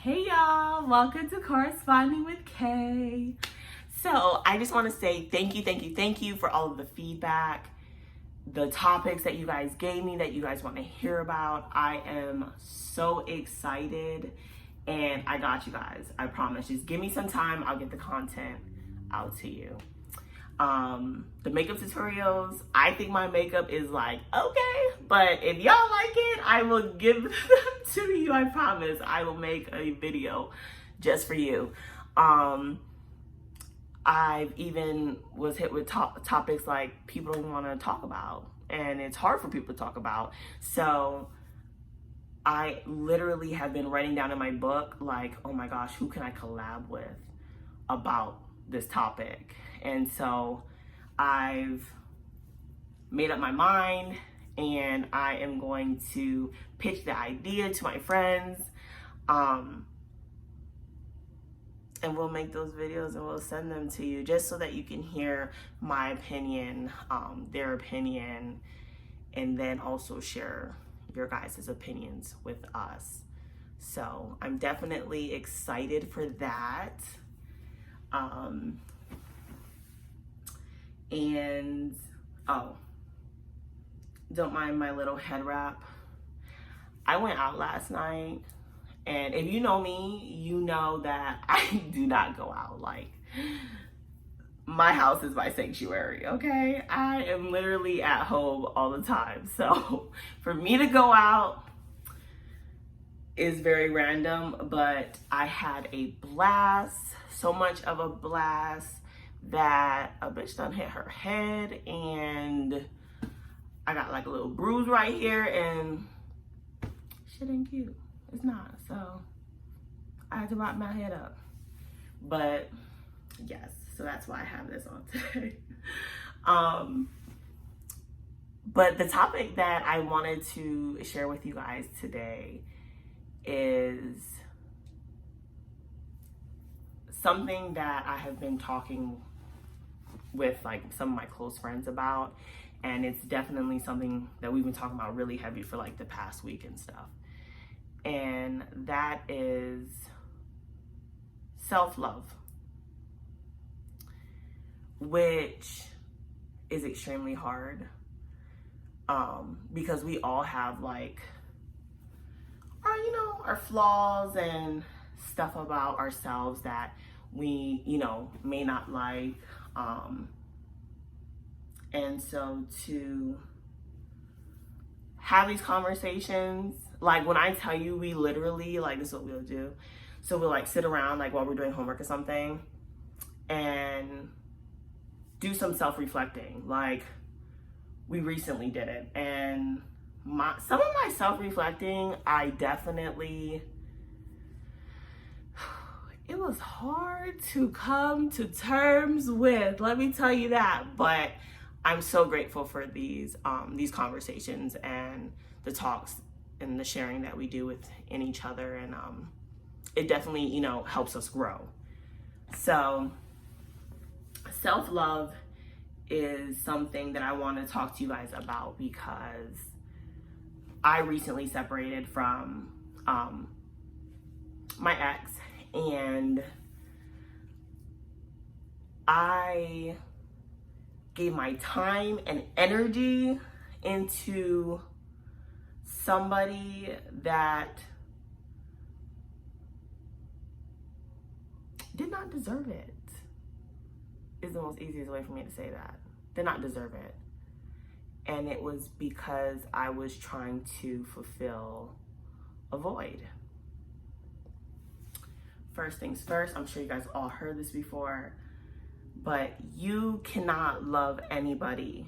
Hey y'all, welcome to Corresponding with K. So I just want to say thank you for all of the feedback, the topics that you guys gave me that you guys want to hear about. I am so excited and I got you guys. I promise. Just give me some time. I'll get the content out to you. The makeup tutorials, I think my makeup is like, okay, but if y'all like it, I will give them to you. I promise. I will make a video just for you. I've even was hit with topics like people don't want to talk about, and it's hard for people to talk about. So I literally have been writing down in my book, like, oh my gosh, who can I collab with about this topic? And so I've made up my mind and I am going to pitch the idea to my friends. And we'll make those videos and we'll send them to you just so that you can hear my opinion, their opinion, and then also share your guys' opinions with us. So I'm definitely excited for that. And don't mind my little head wrap. I went out last night, and if you know me, you know that I do not go out. Like, my house is my sanctuary, okay? I am literally at home all the time. So for me to go out is very random, but I had a blast, so much of a blast that a bitch done hit her head and I got like a little bruise right here and shit ain't cute. It's not. So I had to wrap my head up. But yes, so that's why I have this on today. But the topic that I wanted to share with you guys today is something that I have been talking with like some of my close friends about, and it's definitely something that we've been talking about really heavy for like the past week and stuff. And that is self-love, which is extremely hard, because we all have like our flaws and stuff about ourselves that we may not like, and so to have these conversations, like when I tell you, we literally, like, this is what we'll do. So we'll like sit around like while we're doing homework or something and do some self-reflecting. Like, we recently did it, and some of my self-reflecting, I definitely, it was hard to come to terms with, let me tell you that. But I'm so grateful for these conversations and the talks and the sharing that we do in each other, and it definitely helps us grow. So self-love is something that I want to talk to you guys about because I recently separated from my ex, and I gave my time and energy into somebody that did not deserve it. Is the most easiest way for me to say that. Did not deserve it. And it was because I was trying to fulfill a void. First things first, I'm sure you guys all heard this before, but you cannot love anybody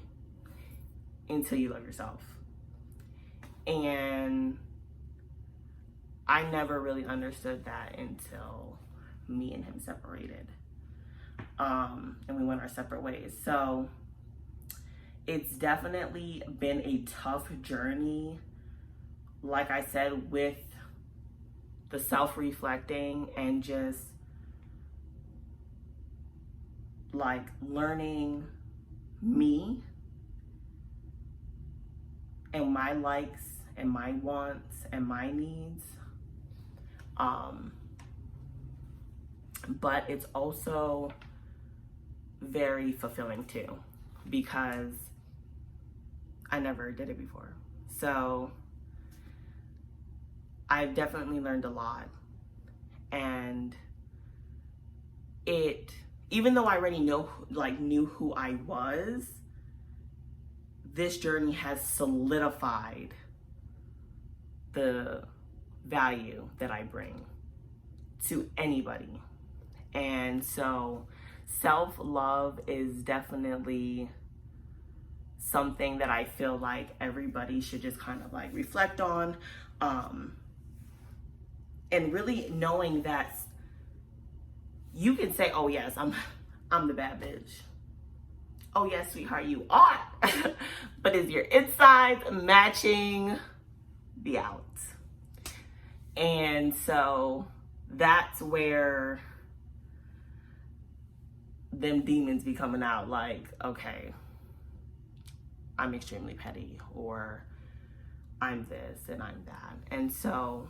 until you love yourself. And I never really understood that until me and him separated. And we went our separate ways. So it's definitely been a tough journey, like I said, with the self-reflecting and just like learning me and my likes and my wants and my needs. but it's also very fulfilling too, because I never did it before. So I've definitely learned a lot. And even though I already knew who I was, this journey has solidified the value that I bring to anybody. And so self-love is definitely something that I feel like everybody should just kind of like reflect on. And really knowing that you can say, oh yes, I'm the bad bitch. Oh yes, sweetheart, you are. But is your insides matching the out? And so that's where them demons be coming out, like, okay, I'm extremely petty, or I'm this and I'm that. And so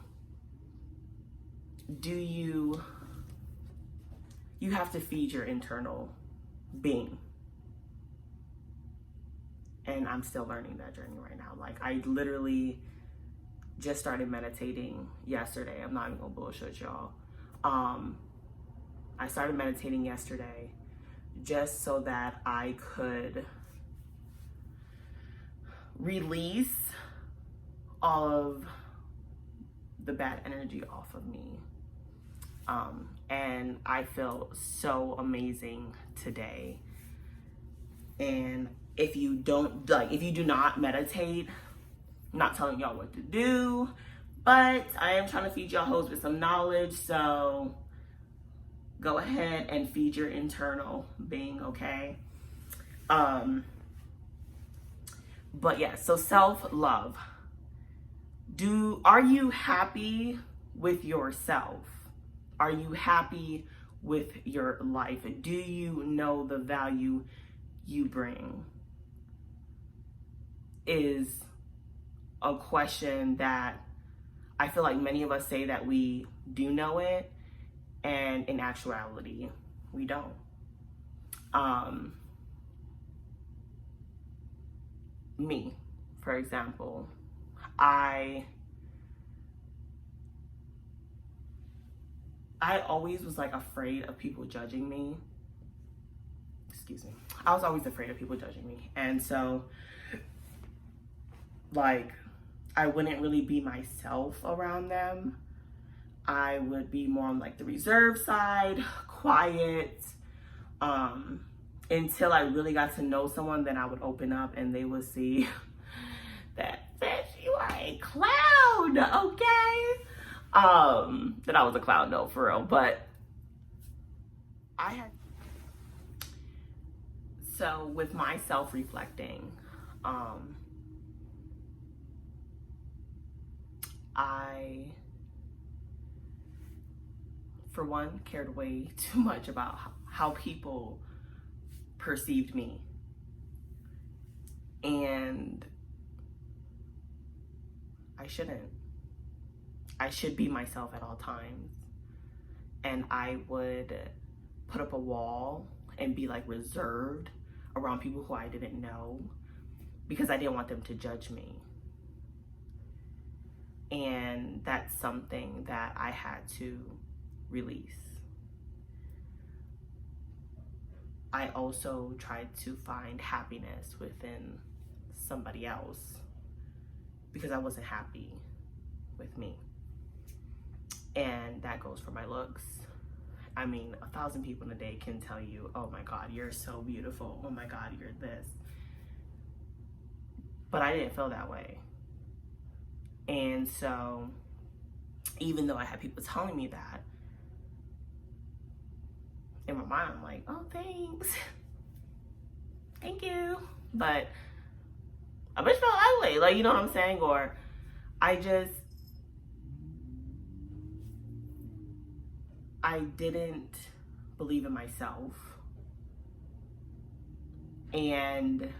you have to feed your internal being. And I'm still learning that journey right now. Like, I literally just started meditating yesterday. I'm not even gonna bullshit y'all. I started meditating yesterday just so that I could release all of the bad energy off of me. And I feel so amazing today. And if you do not meditate, I'm not telling y'all what to do, but I am trying to feed y'all hoes with some knowledge. So go ahead and feed your internal being, okay? But yeah, so self-love. Are you happy with yourself? Are you happy with your life? Do you know the value you bring? Is a question that I feel like many of us say that we do know it, and in actuality, we don't. Me, for example, I always was like afraid of people judging me. Excuse me. I was always afraid of people judging me. And so, like, I wouldn't really be myself around them. I would be more on like the reserved side, quiet, until I really got to know someone. Then I would open up and they would see that, bitch, you are a clown, okay? That I was a clown, no, for real. But so with my self-reflecting, I, for one, cared way too much about how people perceived me. And I shouldn't. I should be myself at all times. And I would put up a wall and be like reserved around people who I didn't know because I didn't want them to judge me. And that's something that I had to release. I also tried to find happiness within somebody else because I wasn't happy with me. And that goes for my looks. I mean, 1,000 people in a day can tell you, oh my God, you're so beautiful. Oh my God, you're this. But I didn't feel that way. And so, even though I had people telling me that, in my mind, I'm like, oh, thanks. Thank you. But a bitch felt ugly, like, you know what I'm saying? Or I didn't believe in myself. And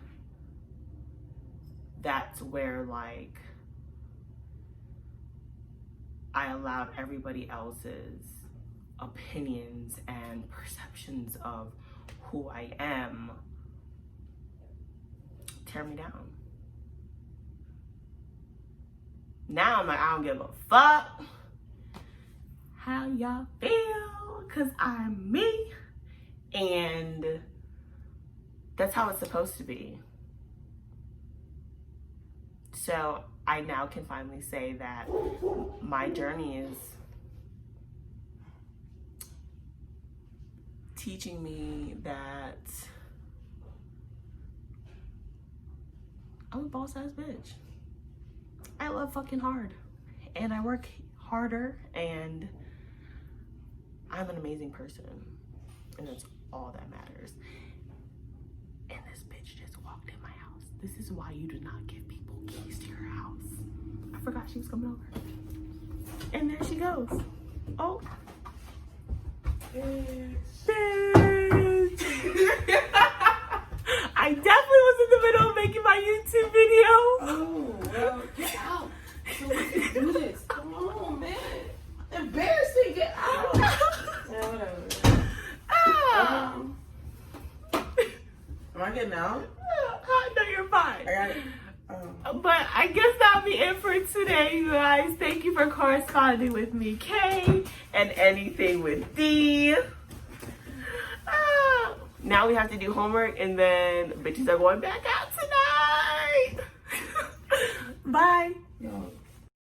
that's where, like, I allowed everybody else's opinions and perceptions of who I am tear me down. Now I'm like, I don't give a fuck how y'all feel, because I'm me. And that's how it's supposed to be. So I now can finally say that my journey is teaching me that I'm a boss ass bitch. I love fucking hard, and I work harder, and I'm an amazing person, and that's all that matters. And this bitch just walked in my house. This is why you do not give people keys to your house. I forgot she was coming over. And there she goes. Oh. Bitch. I definitely was in the middle of making my YouTube video. Oh, well, get out. So let's do this. Come on, man. Embarrassing. Get out. Yeah, whatever. Am I getting out? No, you're fine. I got it. But I guess that'll be it for today, you guys. Thank you for corresponding with me, K, and anything with D. Now we have to do homework, and then bitches are going back out tonight. Bye. Yo.